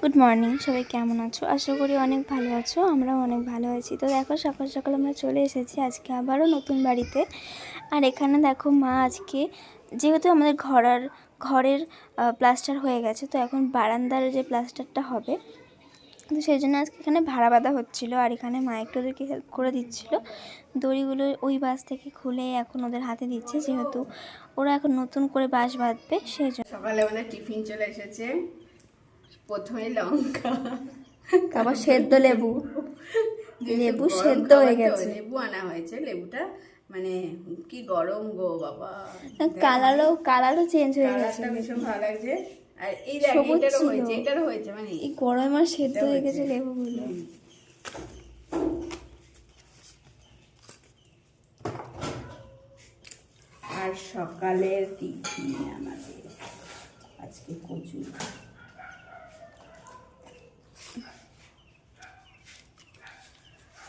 Good morning, সবাই কেমন আছো? আশা করি অনেক ভালো আছো। আমরাও অনেক ভালো আছি। তো দেখো, সকাল সকাল আমরা চলে এসেছি আজকে আবারও নতুন বাড়িতে। আর এখানে দেখো, মা আজকে যেহেতু আমাদের ঘরের প্লাস্টার হয়ে গেছে, তো এখন বারান্দার যে প্লাস্টারটা হবে, তো সেই জন্য আজকে এখানে ভাড়া বাঁধা হচ্ছিলো। আর এখানে মা একটু ওদেরকে হেল্প করে দিচ্ছিলো। দড়িগুলো ওই বাস থেকে খুলে এখন ওদের হাতে দিচ্ছে, যেহেতু ওরা এখন নতুন করে বাঁশ বাঁধবে সেই জন্য। সকালে আমাদের টিফিন চলে এসেছে। প্রথমে লঙ্কা, আবার সেদ্ধ লেবু সেদ্ধ হয়ে গেছে। লেবু আনা হয়েছে। লেবুটা মানে কি গরম গো বাবা, কালারও চেঞ্জ হয়ে গেছে। ভীষণ ভালো লাগছে। আর এই দেখ, এটারও হয়েছে মানে এই গরমে সেদ্ধ হয়ে গেছে লেবুগুলো। আর সকালের টিফিন আমাদের আজকে কচু।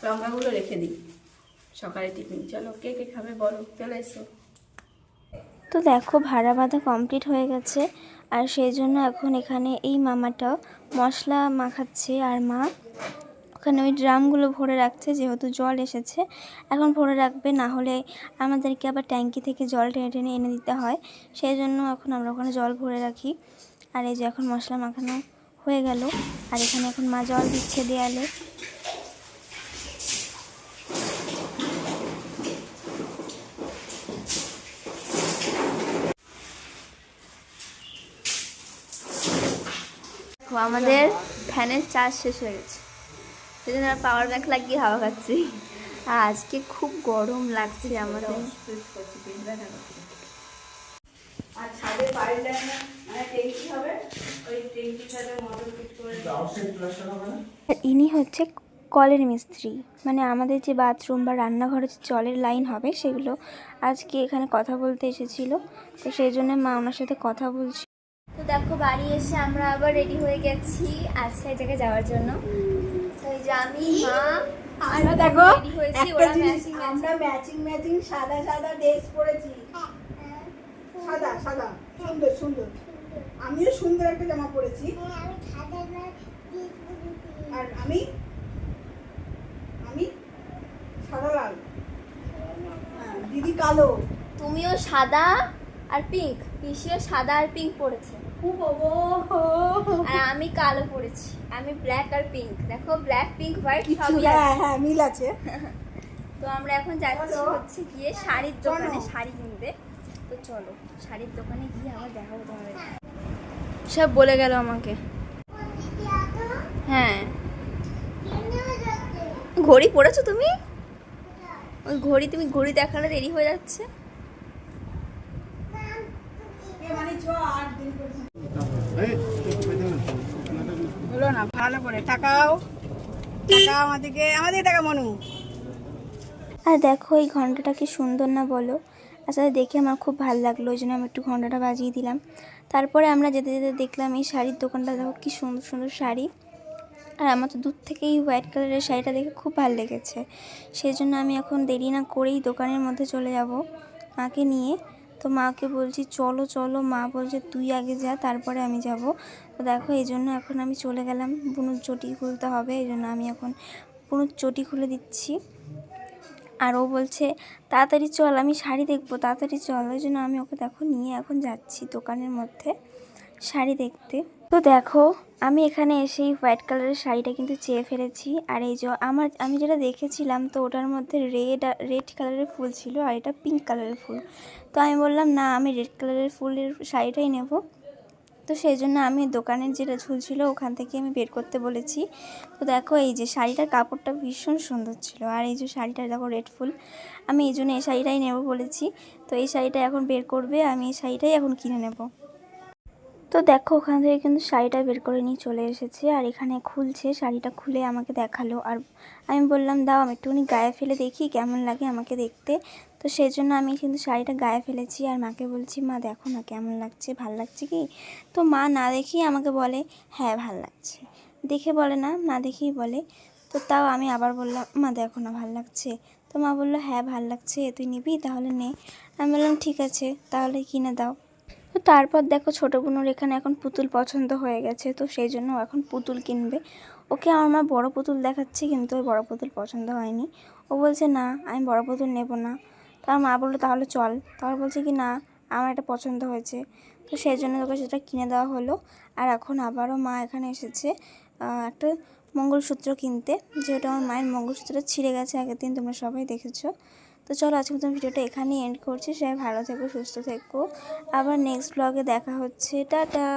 লঙ্কাগুলো রেখে দিই, সকালে টিফিন। চলো, কে কে খাবে বলো, চলে এসো। তো দেখো, ভাড়া বাঁধা কমপ্লিট হয়ে গেছে। আর সেই জন্য এখন এখানে এই মামাটা মশলা মাখাচ্ছে, আর মা ওখানে ওই ড্রামগুলো ভরে রাখছে, যেহেতু জল এসেছে এখন ভরে রাখবে, না হলে আমাদেরকে আবার ট্যাঙ্কি থেকে জল টেনে টেনে এনে দিতে হয়। সেই জন্য এখন আমরা ওখানে জল ভরে রাখি। আর এই যে এখন মশলা মাখানো হয়ে গেল, আর এখানে এখন মা জল দিচ্ছে দেয়ালে। আমাদের ফ্যানের চার্জ শেষ হয়ে গেছে, সেই জন্য পাওয়ার ব্যাংক লাগিয়ে হাওয়া খাচ্ছি। আর আজকে খুব গরম লাগছে আমাদের। আর ছাদে পাইপ লাইন মানে ট্যাঙ্কি হবে, ওই ট্যাঙ্কির সাথে মোটর ফিট করে ইনি হচ্ছে কলের মিস্ত্রি, মানে আমাদের যে বাথরুম বা রান্নাঘরে যে জলের লাইন হবে সেগুলো আজকে এখানে কথা বলতে এসেছিল। তো সেই জন্য মা ওনার সাথে কথা বলছি। তো দেখো, বাড়ি এসে আমরা আবার রেডি হয়ে গেছি আজকে এই জায়গায় যাওয়ার জন্য। তো এই যে আমি, মা, আমরা দেখো রেডি হয়েছি। ওরা আমরা ম্যাচিং সাদা সাদা ড্রেস পরেছি। সাদা সাদা সুন্দর সুন্দর। আমিও সুন্দর একটা জামা পরেছি। আর আমি সাদা লাল, দিদি কালো। তুমিও সাদা আর পিঙ্ক, পিসিও সাদা আর পিঙ্ক পরেছে। আর আমি কালো পরেছি, আমি ব্ল্যাক আর পিঙ্ক। দেখো, ব্ল্যাক পিঙ্ক হোয়াইট সবই আছে। হ্যাঁ, মিল আছে। তো আমরা এখন যাচ্ছি হচ্ছে গিয়ে শাড়ির দোকানে শাড়ি কিনতে। তো চলো, শাড়ির দোকানে গিয়ে আবার দেখাবো তোমাদের। সব বলে গেল আমাকে। হ্যাঁ, ঘড়ি পরেছো তুমি? ওই ঘড়ি দেখালে দেরি হয়ে যাচ্ছে। বলো না, ভালো করে তাকাও আমাদেরকে টাকা মনু। আর দেখো, এই ঘন্টাটা কি সুন্দর না বলো? আসলে দেখে আমার খুব ভালো লাগলো, ওই জন্য আমি একটু ঘন্টাটা বাজিয়ে দিলাম। তারপরে আমরা যেতে যেতে দেখলাম এই শাড়ির দোকানটা। দেখো কি সুন্দর সুন্দর শাড়ি। আর আমার তো দূর থেকেই হোয়াইট কালারের শাড়িটা দেখে খুব ভালো লেগেছে। সেই জন্য আমি এখন দেরি না করেই দোকানের মধ্যে চলে যাব মাকে নিয়ে। তো মাকে বলছি চলো চলো, মা বলছে তুই আগে যা, তারপরে আমি যাব। তো দেখো, এই জন্য এখন আমি চলে গেলাম। বুনুর চটি খুলতে হবে, এই জন্য আমি এখন বুনুর চটি খুলে দিচ্ছি। আর ও বলছে তাড়াতাড়ি চল, আমি শাড়ি দেখবো, তাড়াতাড়ি চল। ওই জন্য আমি ওকে দেখো নিয়ে এখন যাচ্ছি দোকানের মধ্যে শাড়ি দেখতে। তো দেখো, আমি এখানে এসেই হোয়াইট কালারের শাড়িটা কিন্তু চেয়ে ফেলেছি। আর এই যে আমি যেটা দেখেছিলাম, তো ওটার মধ্যে রেড কালারের ফুল ছিল, আর এটা পিঙ্ক কালারের ফুল। তো আমি বললাম না, আমি রেড কালারের ফুলের শাড়িটাই নেব। তো সেই জন্য আমি দোকানের যেটা ঝুলছিল ওখান থেকে আমি বের করতে বলেছি। তো দেখো, এই যে শাড়িটার কাপড়টা ভীষণ সুন্দর ছিল, আর এই যে শাড়িটা দেখো রেড ফুল, আমি এই জন্য এই শাড়িটাই নেব বলেছি। তো এই শাড়িটা এখন বের করবে, আমি এই শাড়িটাই এখন কিনে নেব। তো দেখো, ওখান থেকে কিন্তু শাড়িটা বের করে নিয়ে চলে এসেছে, আর এখানে খুলছে। শাড়িটা খুলে আমাকে দেখালো, আর আমি বললাম দাও আমি একটুখানি গায়ে ফেলে দেখি কেমন লাগে আমাকে দেখতে। তো সেই জন্য আমি কিন্তু শাড়িটা গায়ে ফেলেছি, আর মাকে বলছি মা দেখো না কেমন লাগছে, ভাল লাগছে কি? তো মা না দেখেই আমাকে বলে হ্যাঁ ভাল লাগছে, দেখে বলে না, না দেখেই বলে। তো তাও আমি আবার বললাম মা দেখো না ভাল লাগছে। তো মা বললো হ্যাঁ ভাল লাগছে, তুই নিবি তাহলে নে। আমি বললাম ঠিক আছে তাহলে কিনে দাও। তো তো তারপর দেখো ছোটো বোনের এখানে এখন পুতুল পছন্দ হয়ে গেছে, তো সেই জন্য ও এখন পুতুল কিনবে। ওকে আমার মা বড় পুতুল দেখাচ্ছে, কিন্তু ওই বড় পুতুল পছন্দ হয়নি। ও বলছে না আমি বড় পুতুল নেব না। তার মা বললো তাহলে চল, তারপর বলছে কি না আমার এটা পছন্দ হয়েছে, তো সেই জন্য ওকে সেটা কিনে দেওয়া হলো। আর এখন আবারও মা এখানে এসেছে একটা মঙ্গলসূত্র কিনতে, যেটা আমার মায়ের মঙ্গলসূত্রটা ছিঁড়ে গেছে আগের দিন, তোমরা সবাই দেখেছো। তো চলো আজকে মতন ভিডিওটা এখানেই এন্ড করছি। সবাই ভালো থেকো, সুস্থ থেকো, আবার নেক্সট ব্লগে দেখা হচ্ছে, টাটা।